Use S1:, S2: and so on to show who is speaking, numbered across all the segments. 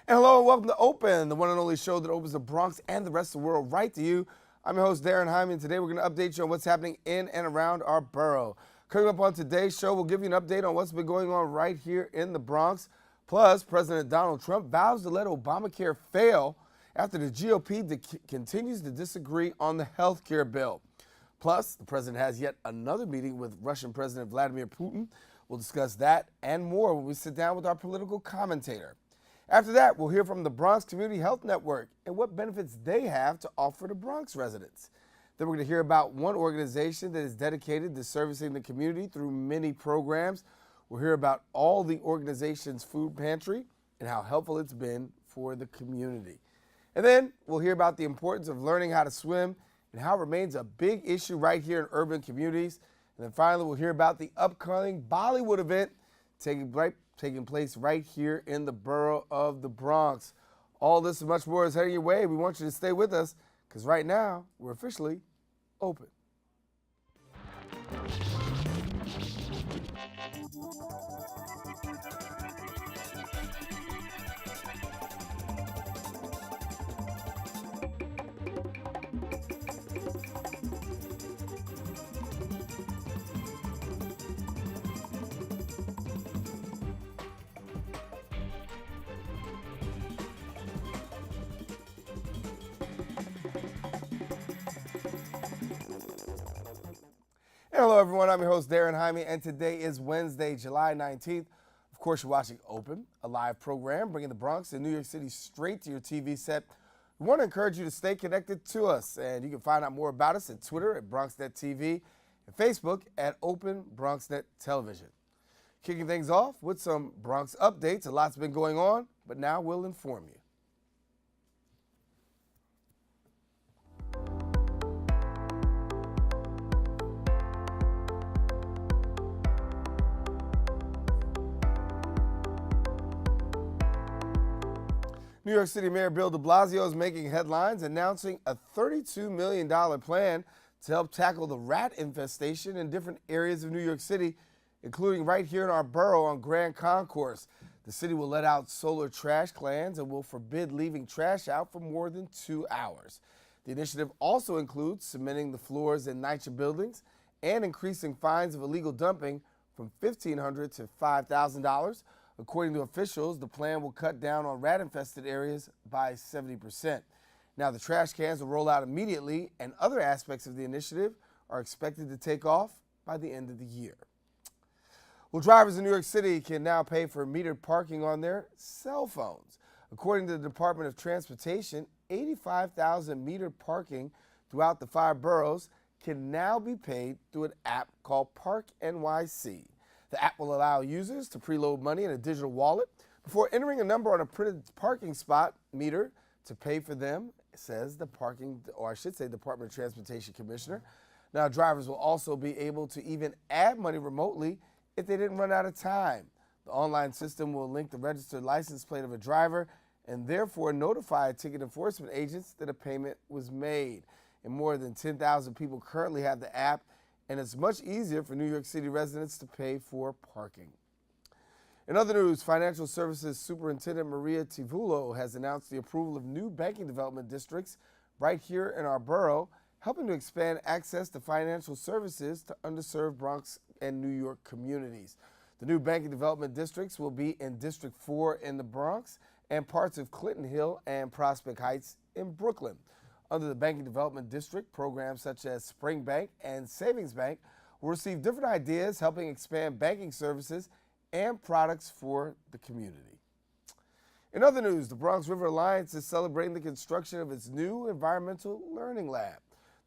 S1: And hello and welcome to Open, the one and only show that opens the Bronx and the rest of the world right to you. I'm your host, Daren Jaime, and today we're going to update you on what's happening in and around our borough. Coming up on today's show, we'll give you an update on what's been going on right here in the Bronx. Plus, President Donald Trump vows to let Obamacare fail after the GOP continues to disagree on the health care bill. Plus, the president has yet another meeting with Russian President Vladimir Putin. We'll discuss that and more when we sit down with our political commentator. After that, we'll hear from the Bronx Community Health Network and what benefits they have to offer to Bronx residents. Then we're going to hear about one organization that is dedicated to servicing the community through many programs. We'll hear about all the organization's food pantry and how helpful it's been for the community. And then we'll hear about the importance of learning how to swim and how it remains a big issue right here in urban communities. And then finally, we'll hear about the upcoming Bollywood event taking place right here in the borough of the Bronx. All this and much more is heading your way. We want you to stay with us because right now we're officially open. Hello, everyone. I'm your host, Daren Jaime, and today is Wednesday, July 19th. Of course, you're watching Open, a live program bringing the Bronx and New York City straight to your TV set. We want to encourage you to stay connected to us, and you can find out more about us at Twitter at BronxNet TV and Facebook at Open BronxNet Television. Kicking things off with some Bronx updates. A lot's been going on, but now we'll inform you. New York City Mayor Bill de Blasio is making headlines, announcing a $32 million plan to help tackle the rat infestation in different areas of New York City, including right here in our borough on Grand Concourse. The city will let out solar trash cans and will forbid leaving trash out for more than 2 hours. The initiative also includes cementing the floors in NYCHA buildings and increasing fines of illegal dumping from $1,500 to $5,000. According to officials, the plan will cut down on rat-infested areas by 70%. Now, the trash cans will roll out immediately, and other aspects of the initiative are expected to take off by the end of the year. Well, drivers in New York City can now pay for metered parking on their cell phones. According to the Department of Transportation, 85,000 metered parking throughout the 5 boroughs can now be paid through an app called Park NYC. The app will allow users to preload money in a digital wallet before entering a number on a printed parking spot meter to pay for them, says the Department of Transportation Commissioner. Now, drivers will also be able to even add money remotely if they didn't run out of time. The online system will link the registered license plate of a driver and therefore notify ticket enforcement agents that a payment was made. And more than 10,000 people currently have the app, and it's much easier for New York City residents to pay for parking. In other news, Financial Services Superintendent Maria Tivulo has announced the approval of new banking development districts right here in our borough, helping to expand access to financial services to underserved Bronx and New York communities. The new banking development districts will be in District 4 in the Bronx and parts of Clinton Hill and Prospect Heights in Brooklyn. Under the Banking Development District, programs such as Spring Bank and Savings Bank will receive different ideas helping expand banking services and products for the community. In other news, the Bronx River Alliance is celebrating the construction of its new environmental learning lab.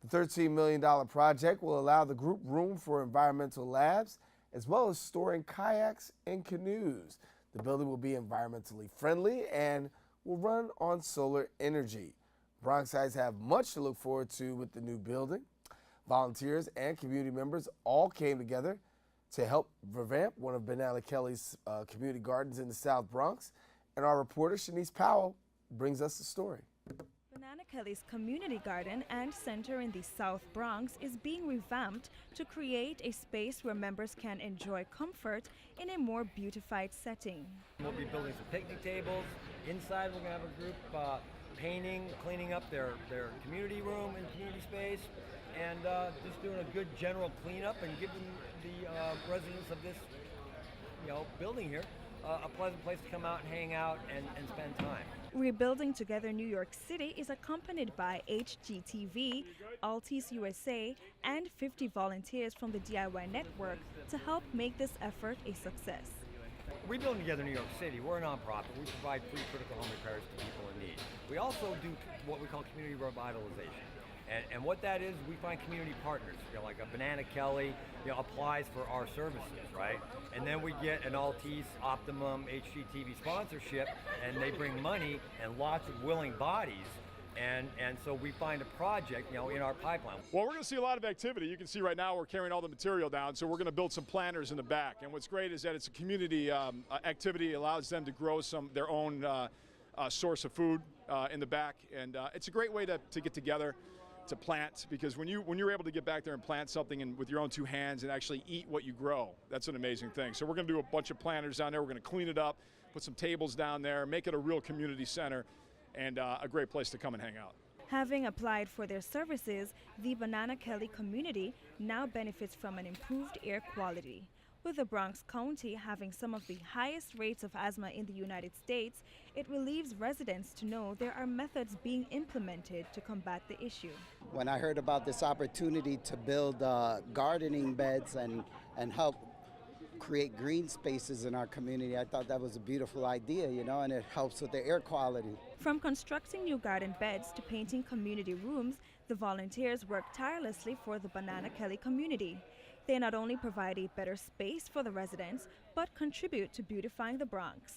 S1: The $13 million project will allow the group room for environmental labs as well as storing kayaks and canoes. The building will be environmentally friendly and will run on solar energy. Bronxites have much to look forward to with the new building. Volunteers and community members all came together to help revamp one of Benalla Kelly's community gardens in the South Bronx. And our reporter, Shanice Powell, brings us the story.
S2: Benalla Kelly's community garden and center in the South Bronx is being revamped to create a space where members can enjoy comfort in a more beautified setting.
S3: We'll be building some picnic tables, Inside, we're going to have a group painting, cleaning up their community room and community space, and just doing a good general cleanup and giving the residents of this building here a pleasant place to come out and hang out and spend time.
S2: Rebuilding Together New York City is accompanied by HGTV, Altice USA, and 50 volunteers from the DIY network to help make this effort a success.
S3: Rebuilding Together New York City, we're a nonprofit. We provide free critical home repairs to people in need. We also do what we call community revitalization. And what that is, we find community partners, like a Banana Kelly, applies for our services, right? And then we get an Altice, Optimum, HGTV sponsorship, and they bring money and lots of willing bodies. And so we find a project, in our pipeline.
S4: Well, we're going to see a lot of activity. You can see right now we're carrying all the material down, so we're going to build some planters in the back. And what's great is that it's a community activity. It allows them to grow their own source of food in the back, and it's a great way to get together, to plant, because when you're able to get back there and plant something with your own two hands and actually eat what you grow, that's an amazing thing. So we're going to do a bunch of planters down there. We're going to clean it up, put some tables down there, make it a real community center, and a great place to come and hang out.
S2: Having applied for their services, the Banana Kelly community now benefits from an improved air quality. With the Bronx County having some of the highest rates of asthma in the United States, it relieves residents to know there are methods being implemented to combat the issue.
S5: When I heard about this opportunity to build gardening beds and help create green spaces in our community, I thought that was a beautiful idea, and it helps with the air quality.
S2: From constructing new garden beds to painting community rooms, the volunteers work tirelessly for the Banana Kelly community. They not only provide a better space for the residents, but contribute to beautifying the Bronx.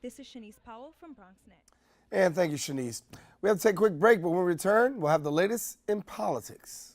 S2: This is Shanice Powell from BronxNet.
S1: And thank you, Shanice. We have to take a quick break, but when we return, we'll have the latest in politics.